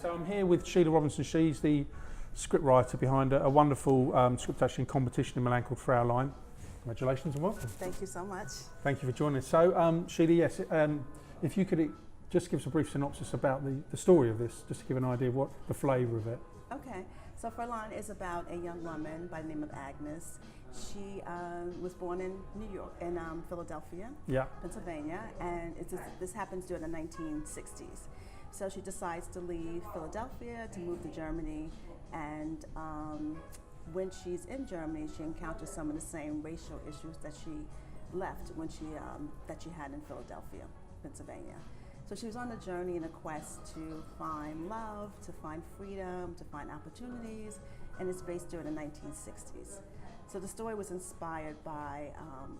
So I'm here with Sheila Robinson. She's the scriptwriter behind a wonderful script actually in competition in Milan called Fraulein. Congratulations and welcome. Thank you so much. Thank you for joining us. So Sheila, yes, if you could just give us a brief synopsis about the story of this, just to give an idea of what the flavour of it. Okay, so Fraulein is about a young woman by the name of Agnes. She was born in New York, in Philadelphia, Pennsylvania, and this happens during the 1960s. So she decides to leave Philadelphia to move to Germany, and when she's in Germany, she encounters some of the same racial issues that she left when that she had in Philadelphia, Pennsylvania. So she was on a journey and a quest to find love, to find freedom, to find opportunities, and it's based during the 1960s. So the story was inspired by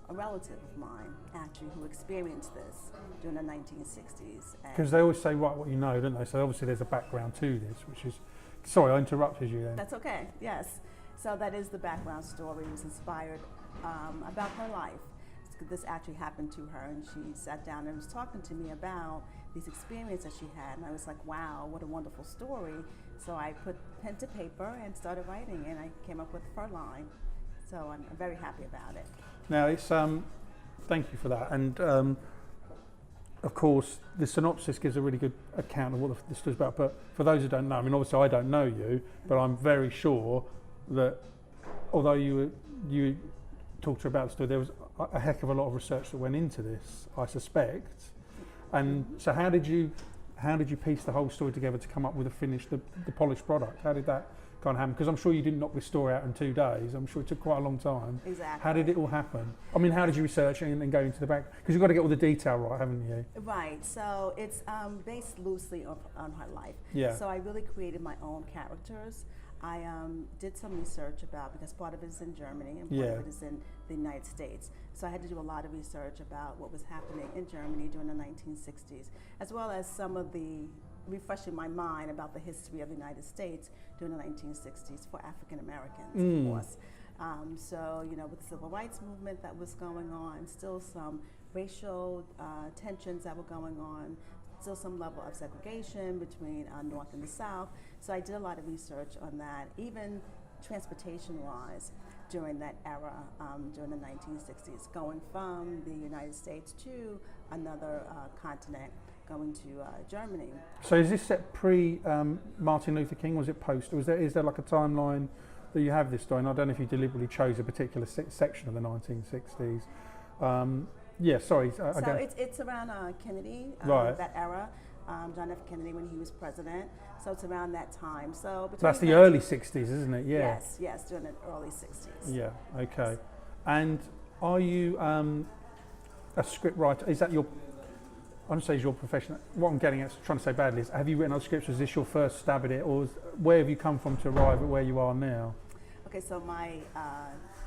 a relative of mine, actually, who experienced this during the 1960s. Because they always say, write what you know, don't they? So obviously there's a background to this, which is... Sorry, I interrupted you then. That's okay, yes. So that is the background story. It was inspired about her life. This actually happened to her, and she sat down and was talking to me about these experiences she had, and I was like, wow, what a wonderful story. So I put pen to paper and started writing, and I came up with Fraulein. So I'm very happy about it. Now, it's thank you for that, and of course the synopsis gives a really good account of what the story's about, but for those who don't know, I mean obviously I don't know you, but I'm very sure that although you talked to her about the story, there was a heck of a lot of research that went into this, I suspect. And so how did you piece the whole story together to come up with the polished product? How did that kind of happen? Because I'm sure you didn't knock this story out in 2 days. I'm sure it took quite a long time. Exactly. How did it all happen? I mean, how did you research it and then go into the back? Because you've got to get all the detail right, haven't you? Right. So it's based loosely on her life. Yeah. So I really created my own characters. I did some research because part of it is in Germany and part of it is in the United States. So I had to do a lot of research about what was happening in Germany during the 1960s, as well as refreshing my mind about the history of the United States during the 1960s for African Americans, of course. So, with the civil rights movement that was going on, still some racial tensions that were going on, still some level of segregation between North and the South. So I did a lot of research on that, even transportation-wise during that era, during the 1960s, going from the United States to another continent, going to Germany. So is this set pre Martin Luther King? Was it post? Or is there like a timeline that you have this story? And I don't know if you deliberately chose a particular section of the 1960s. Yeah, sorry. So it's around Kennedy, that era, John F. Kennedy when he was president. So it's around that time. So that's the early 60s, isn't it? Yeah. Yes, during the early 60s. Yeah, okay. And are you a script writer? Is that your... I don't say it's your profession. What I'm getting at, trying to say badly, is have you written other scripts? Was this your first stab at it, or where have you come from to arrive at where you are now? Okay, so my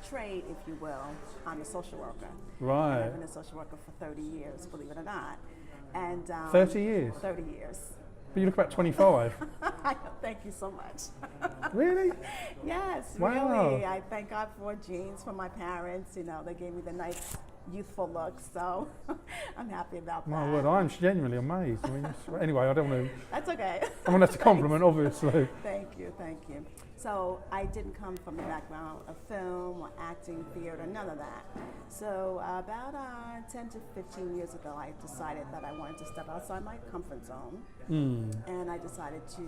trade, if you will, I'm a social worker. Right. And I've been a social worker for 30 years, believe it or not. And 30 years? 30 years. But you look about 25. Thank you so much. Really? Yes, wow. Really. I thank God for genes from my parents. They gave me the nice youthful look, so I'm happy about that. My word, I'm genuinely amazed. I mean, anyway, I don't want to... That's okay. I mean, that's a compliment, obviously. Thank you. So I didn't come from the background of film or acting, theater, none of that. So about 10 to 15 years ago, I decided that I wanted to step outside my comfort zone, and I decided to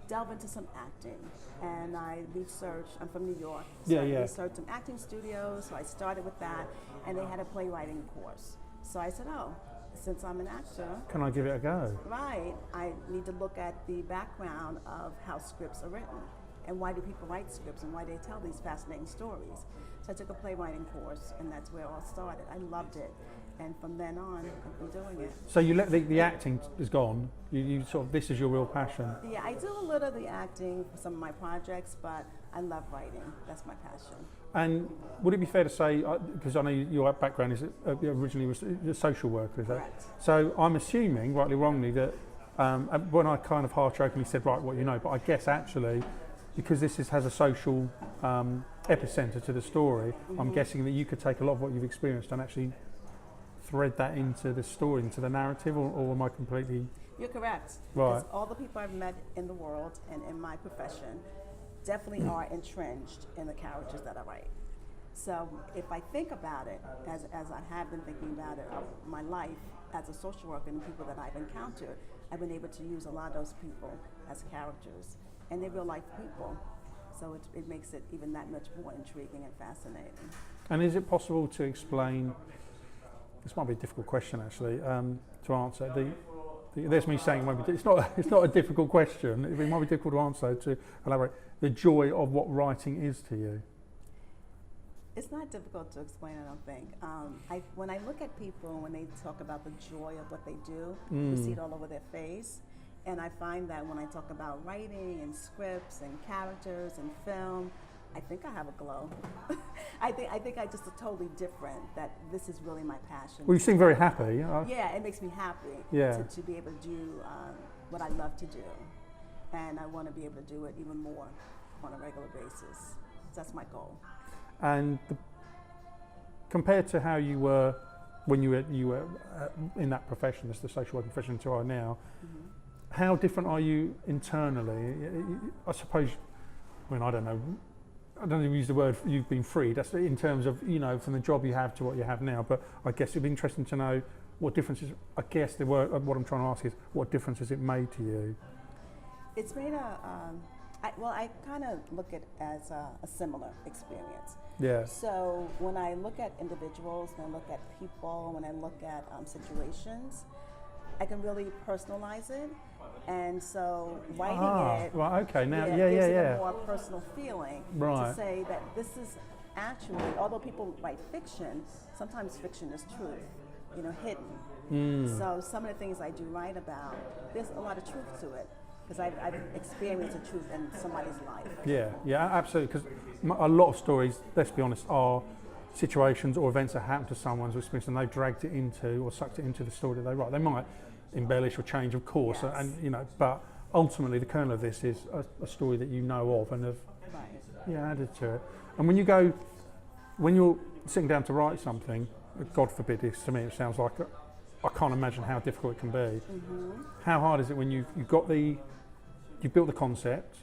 delve into some acting, and I researched. I'm from New York, so I researched some acting studios. So I started with that, and they had a playwriting course. So I said, oh, since I'm an actor, can I give it a go? Right, I need to look at the background of how scripts are written, and why do people write scripts, and why they tell these fascinating stories. So I took a playwriting course, and that's where it all started. I loved it, and from then on, I've been doing it. So you let the acting is gone. You sort of, this is your real passion. Yeah, I do a little of the acting for some of my projects, but I love writing. That's my passion. And would it be fair to say, because I know your background is originally was a social worker, is that? Correct. So I'm assuming, rightly or wrongly, that when I kind of half-jokingly said, right, what you know, but I guess actually, because this has a social epicenter to the story, I'm guessing that you could take a lot of what you've experienced and actually thread that into the story, into the narrative, or am I completely You're correct. Right. Because all the people I've met in the world and in my profession definitely are entrenched in the characters that I write. So if I think about it, as I have been thinking about it, of my life as a social worker and the people that I've encountered, I've been able to use a lot of those people as characters, and they're real life people. So it makes it even that much more intriguing and fascinating. And is it possible to explain, this might be a difficult question actually, to answer, there's me saying it's not a difficult question, it might be difficult to answer, to elaborate, the joy of what writing is to you? It's not difficult to explain, I don't think. When I look at people, when they talk about the joy of what they do, you see it all over their face. And I find that when I talk about writing and scripts and characters and film, I think I have a glow. I think I just are totally different, that this is really my passion. Well, you seem very happy. Yeah, it makes me happy to be able to do what I love to do. And I want to be able to do it even more on a regular basis. So that's my goal. And compared to how you were when you were in that profession, as the social worker profession, to are now, how different are you internally? I suppose, I don't even use the word you've been freed. That's in terms of, from the job you have to what you have now. But I guess it'd be interesting to know what differences. I guess what I'm trying to ask is, what difference has it made to you? It's made I kind of look at it as a similar experience. Yeah. So when I look at individuals, when I look at people, when I look at situations, I can really personalize it. And so writing it right, okay, now, gives it a more personal feeling to say that this is actually, although people write fiction, sometimes fiction is truth, hidden. So some of the things I do write about, there's a lot of truth to it, because I've experienced the truth in somebody's life. Yeah, absolutely, because a lot of stories, let's be honest, are situations or events that happen to someone's experience and they've dragged it into or sucked it into the story that they write. They might embellish or change, of course, but ultimately the kernel of this is a story that you know of and have added to it. And when you're sitting down to write something, God forbid this, to me it sounds like I can't imagine how difficult it can be. How hard is it when you've built the concept,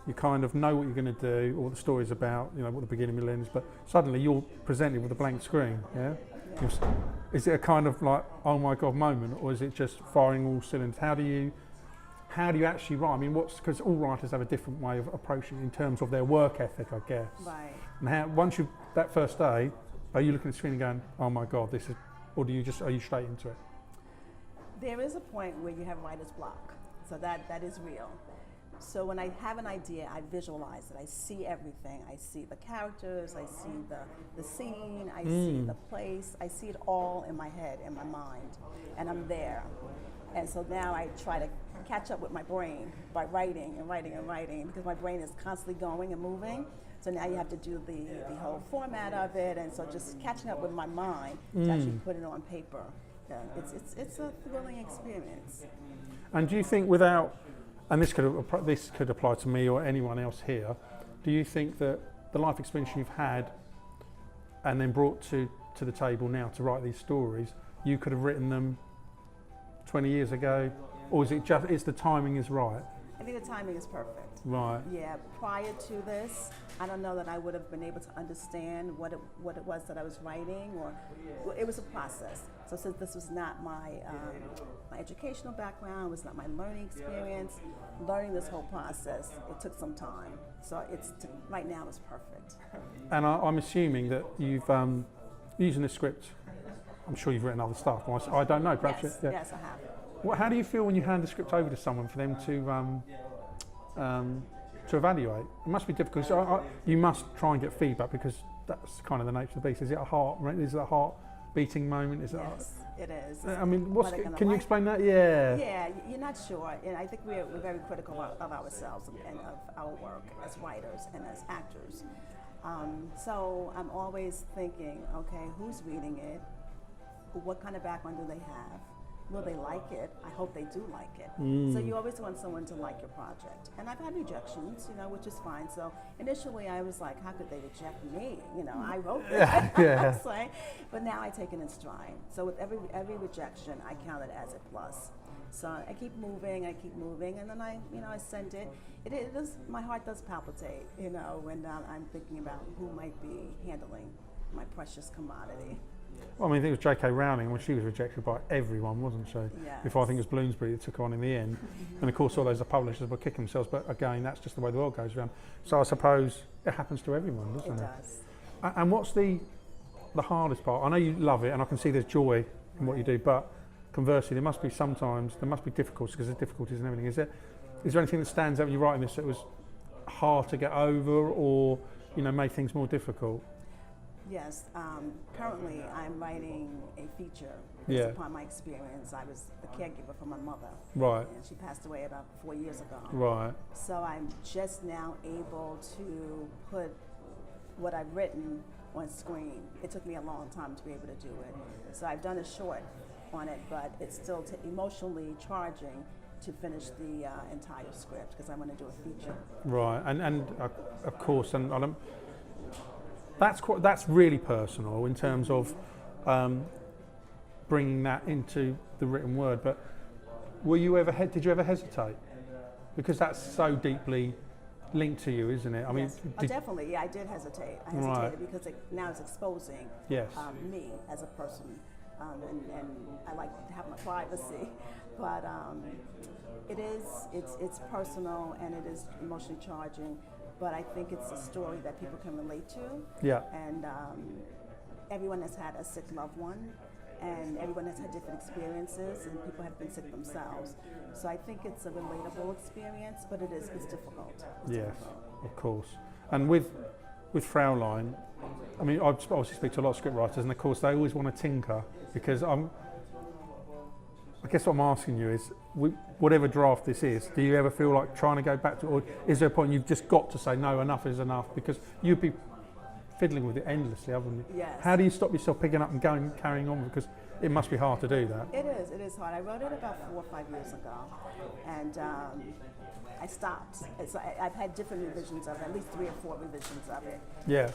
you kind of know what you're going to do or what the story's about, what the beginning, middle, end is, but suddenly you're presented with a blank screen, Is it a kind of like, oh my God moment, or is it just firing all cylinders? How do you actually write? I mean, because all writers have a different way of approaching it in terms of their work ethic, I guess. Right. And once that first day, are you looking at the screen and going, oh my God, this is, or are you straight into it? There is a point where you have writer's block, so that is real. So when I have an idea, I visualize it. I see everything. I see the characters. I see the scene. I see the place. I see it all in my head, in my mind, and I'm there. And so now I try to catch up with my brain by writing and writing and writing, because my brain is constantly going and moving. So now you have to do the whole format of it, and so just catching up with my mind to actually put it on paper. It's a thrilling experience. And do you think and this could apply to me or anyone else here, do you think that the life experience you've had and then brought to the table now to write these stories, you could have written them 20 years ago, or is the timing is right? I think the timing is perfect. Right. Yeah, prior to this, I don't know that I would have been able to understand what it was that I was writing, or it was a process. So since this was not my educational background, it was not my learning experience, learning this whole process, it took some time. So right now it's perfect. And I'm assuming that you've, using the script, I'm sure you've written other stuff. I don't know, perhaps. Yes, I have. How do you feel when you hand the script over to someone for them to evaluate? It must be difficult. So you must try and get feedback, because that's kind of the nature of the beast. Is it a heart beating moment? Yes, it is. I mean, can you explain that? Yeah, you're not sure, and I think we're very critical of ourselves and of our work as writers and as actors. So I'm always thinking, okay, who's reading it? What kind of background do they have? Will they like it? I hope they do like it. So you always want someone to like your project. And I've had rejections, which is fine. So initially I was like, how could they reject me? I wrote it. But now I take it in stride. So with every rejection, I count it as a plus. So I keep moving, and then I send it. It does, my heart does palpitate, when I'm thinking about who might be handling my precious commodity. Well, I mean, I think it was J.K. Rowling when she was rejected by everyone, wasn't she? Yes. Before I think it was Bloomsbury that took her on in the end. And of course, all those publishers were kicking themselves, but again, that's just the way the world goes around. So I suppose it happens to everyone, doesn't it? It does. And what's the hardest part? I know you love it, and I can see there's joy in what you do, but conversely, there must be difficulties because there's difficulties and everything. Is there anything that stands out when you're writing this that was hard to get over, or made things more difficult? Yes. Currently, I'm writing a feature based upon my experience. I was the caregiver for my mother. Right. And she passed away about 4 years ago. Right. So I'm just now able to put what I've written on screen. It took me a long time to be able to do it. So I've done a short on it, but it's still emotionally charging to finish the entire script because I want to do a feature. Right. And of course, and I don't. That's really personal in terms of bringing that into the written word. But did you ever hesitate? Because that's so deeply linked to you, isn't it? I mean, yes. Definitely. Yeah, I did hesitate. I hesitated because now it's exposing me as a person, and I like to have my privacy. But it's personal and it is emotionally charging. But I think it's a story that people can relate to. Yeah. And everyone has had a sick loved one, and everyone has had different experiences, and people have been sick themselves. So I think it's a relatable experience, but it's difficult. Of course. And with Fraulein, I mean, I obviously speak to a lot of script writers, and of course they always want to tinker because I guess what I'm asking you is, whatever draft this is, do you ever feel like trying to go back to it, or is there a point you've just got to say, no, enough is enough? Because you'd be fiddling with it endlessly, haven't you? Yes. How do you stop yourself picking up and carrying on? Because it must be hard to do that. It is hard. I wrote it about 4 or 5 years ago, and I stopped. I've had different revisions of it, at least 3 or 4 revisions of it. Yeah.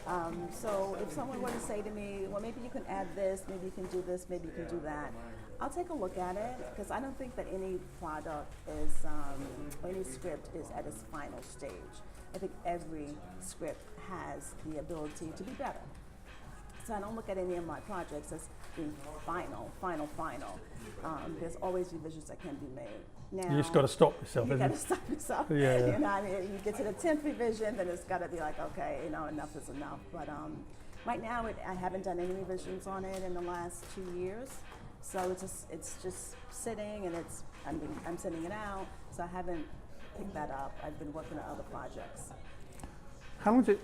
So if someone were to say to me, well, maybe you can add this, maybe you can do this, maybe you can do that, I'll take a look at it, because I don't think that any product is, or any script is at its final stage. I think every script has the ability to be better. So I don't look at any of my projects as being final. There's always revisions that can be made. Now, You just got to stop yourself. You got to stop yourself. Yeah. I mean, you get to the 10th revision, then it's got to be like, okay, enough is enough. But right now, I haven't done any revisions on it in the last 2 years. So it's just sitting, and I'm sending it out. So I haven't picked that up. I've been working on other projects. How long did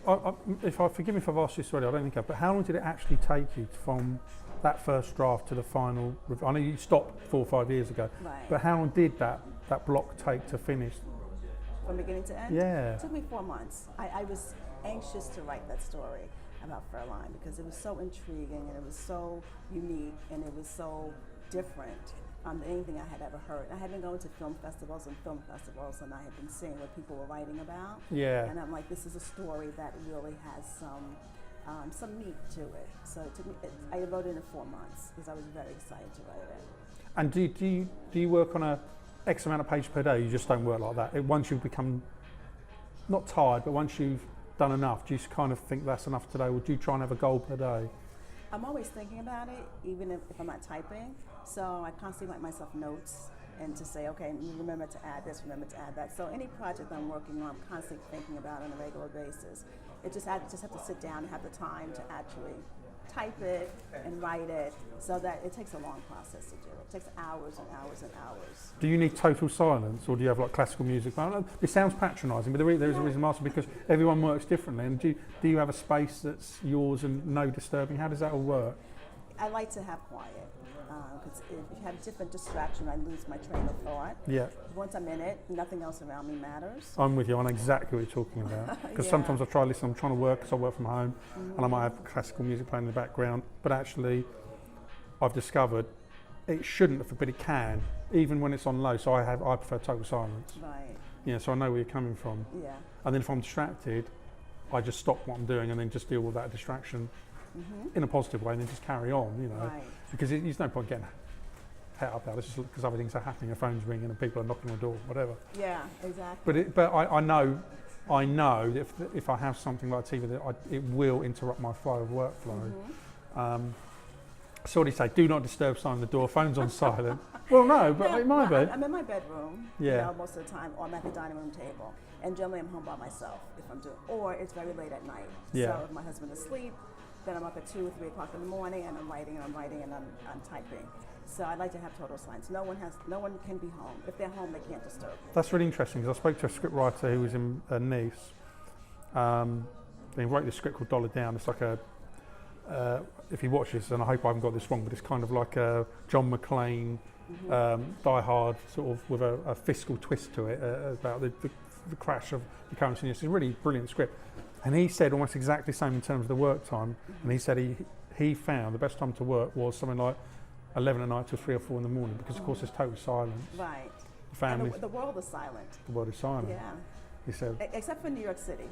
forgive me if I've asked this already, I don't think I've, but how long did it actually take you from that first draft to the final? I know you stopped 4 or 5 years ago, Right. but how long did that block take to finish? From beginning to end? Yeah. It took me 4 months. I was anxious to write that story about Fraulein because it was so intriguing, and it was so unique, and it was so different than anything I had ever heard. I had been going to film festivals, and I had been seeing what people were writing about. Yeah. And I'm like, this is a story that really has some meat to it. So it took me, I wrote it in 4 months because I was very excited to write it. And do you work on a X amount of pages per day? You just don't work like that. Once you've become not tired, but once you've done enough, do you kind of think that's enough today, or do you try and have a goal per day? I'm always thinking about it, even if I'm not typing. So I constantly write myself notes and to say, okay, remember to add this, remember to add that. So any project I'm working on, I'm constantly thinking about on a regular basis. I just have to sit down and have the time to actually type it and write it, so that it takes a long process to do. It takes hours and hours and hours. Do you need total silence, or do you have like classical music? I don't know, it sounds patronising, but there is a reason I'm asking, because everyone works differently. And do you have a space that's yours and no disturbing? How does that all work? I like to have quiet, because if you have different distraction, I lose my train of thought. Yeah. Once I'm in it, nothing else around me matters. I'm with you. I know exactly what you're talking about. Because Yeah. sometimes I try to listen. I'm trying to work because I work from home, and I might have classical music playing in the background. But actually, I've discovered it shouldn't, but it can, even when it's on low. So I prefer total silence. Right. Yeah. So I know where you're coming from. Yeah. And then if I'm distracted, I just stop what I'm doing and then just deal with that distraction in a positive way, and then just carry on. Right. Because there's no point getting pet up there. This is because other things are happening. A phone's ringing and people are knocking on the door, whatever. Yeah, exactly. But I know that if I have something like TV, that it will interrupt my flow of workflow. So what do you say? Do not disturb sign on the door. Phone's on silent. Well, no, but it might be. I'm in my bedroom. Yeah. You know, most of the time, or I'm at the dining room table, and generally I'm home by myself if I'm doing, or it's very late at night. Yeah. So if my husband is asleep, then I'm up at 2 or 3 o'clock in the morning, and I'm writing and I'm typing. So I like to have total silence. No one can be home. If they're home, they can't disturb. That's really interesting because I spoke to a scriptwriter who was in Nice. He wrote this script called Dollar Down. It's like if you watch this, and I hope I haven't got this wrong, but it's kind of like a John McClane, Die Hard, sort of with a fiscal twist to it about the crash of the currency. It's a really brilliant script. And he said almost exactly the same in terms of the work time. And he said he found the best time to work was something like 11 at night till 3 or 4 in the morning, because of course there's total silence. Right. Families. And the world is silent. The world is silent. Yeah. He said. Except for New York City.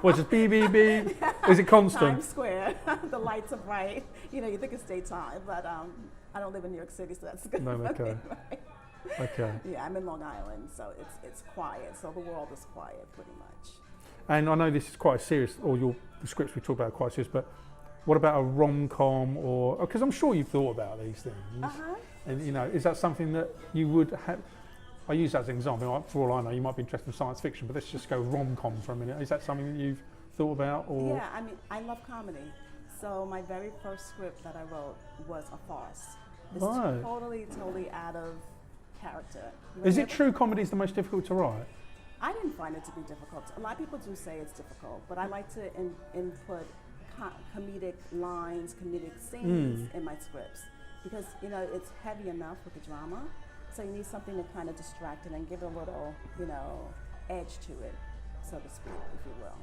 What's it? Beep, beep, beep. Is it constant? Times Square. The lights are bright. You know, you think it's daytime, but I don't live in New York City, so that's good. No, okay. Right? Okay. Yeah, I'm in Long Island, so it's quiet. So the world is quiet, pretty much. And I know this is quite serious, or the scripts we talk about are quite serious, but what about a rom-com, or because I'm sure you've thought about these things, and you know, is that something that you would have? I use that as an example. Like, for all I know, you might be interested in science fiction, but let's just go rom-com for a minute. Is that something that you've thought about? Or? Yeah, I mean, I love comedy. So my very first script that I wrote was a farce. It's totally out of character. Is it true comedy is the most difficult to write? I didn't find it to be difficult. A lot of people do say it's difficult, but I like to input comedic lines, comedic scenes in my scripts, because you know it's heavy enough with the drama, so you need something to kind of distract it and give it a little, you know, edge to it, so to speak, if you will.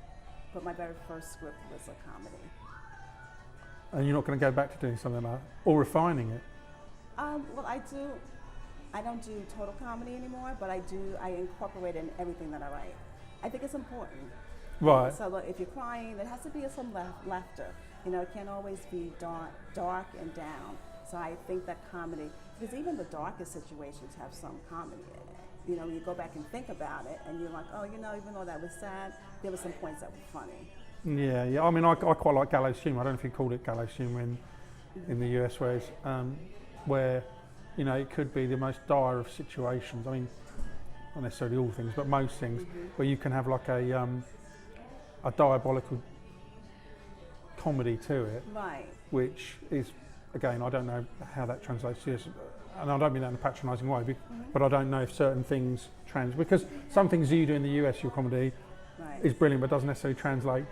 But my very first script was a comedy. And you're not going to go back to doing something like that, or refining it? Well, I don't do total comedy anymore, but I incorporate it in everything that I write. I think it's important. Right. So look, if you're crying, there has to be some laughter. You know, it can't always be dark and down. So I think that comedy, because even the darkest situations have some comedy in it. You know, you go back and think about it, and you're like, oh, you know, even though that was sad, there were some points that were funny. Yeah. I mean, I quite like gallows humour. I don't know if you called it gallows humour in the US, where you know, it could be the most dire of situations. I mean, not necessarily all things, but most things, where you can have like a diabolical comedy to it, right? Which is, again, I don't know how that translates to this, and I don't mean that in a patronising way, but I don't know if certain things because some things you do in the US, your comedy, is brilliant, but doesn't necessarily translate.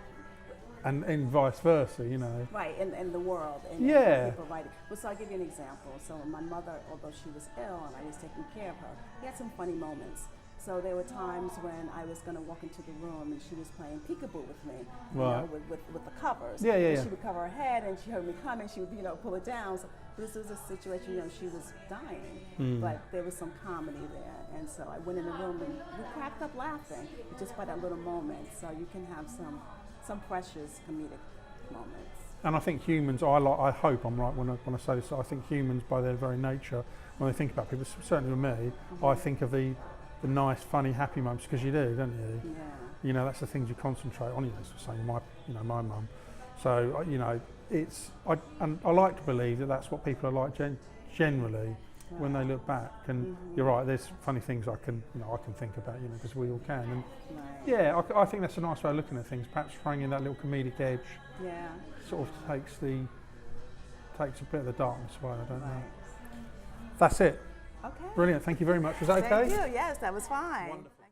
And vice versa, you know. Right, in the world. And people writing. Well, so I'll give you an example. So my mother, although she was ill and I was taking care of her, we had some funny moments. So there were times when I was going to walk into the room and she was playing peekaboo with me, you know, with the covers. Yeah. She would cover her head and she heard me coming, she would, you know, pull it down. So this was a situation, you know, she was dying, but there was some comedy there. And so I went in the room and we cracked up laughing just by that little moment. So you can have some precious comedic moments. And I think humans, I hope I'm right when I say this, I think humans by their very nature, when they think about people, certainly with me, I think of the nice, funny, happy moments, because you do, don't you? Yeah. You know, that's the things you concentrate on. You know, it's the same with my mum. So, you know, I like to believe that that's what people are like generally when they look back. And you're right, there's funny things I can think about, you know, because we all can. And yeah, I think that's a nice way of looking at things. Perhaps throwing in that little comedic edge. Yeah. Sort of takes a bit of the darkness away. I don't know. That's it. Okay. Brilliant. Thank you very much. Was that okay? Thank you. Yes, that was fine. Wonderful.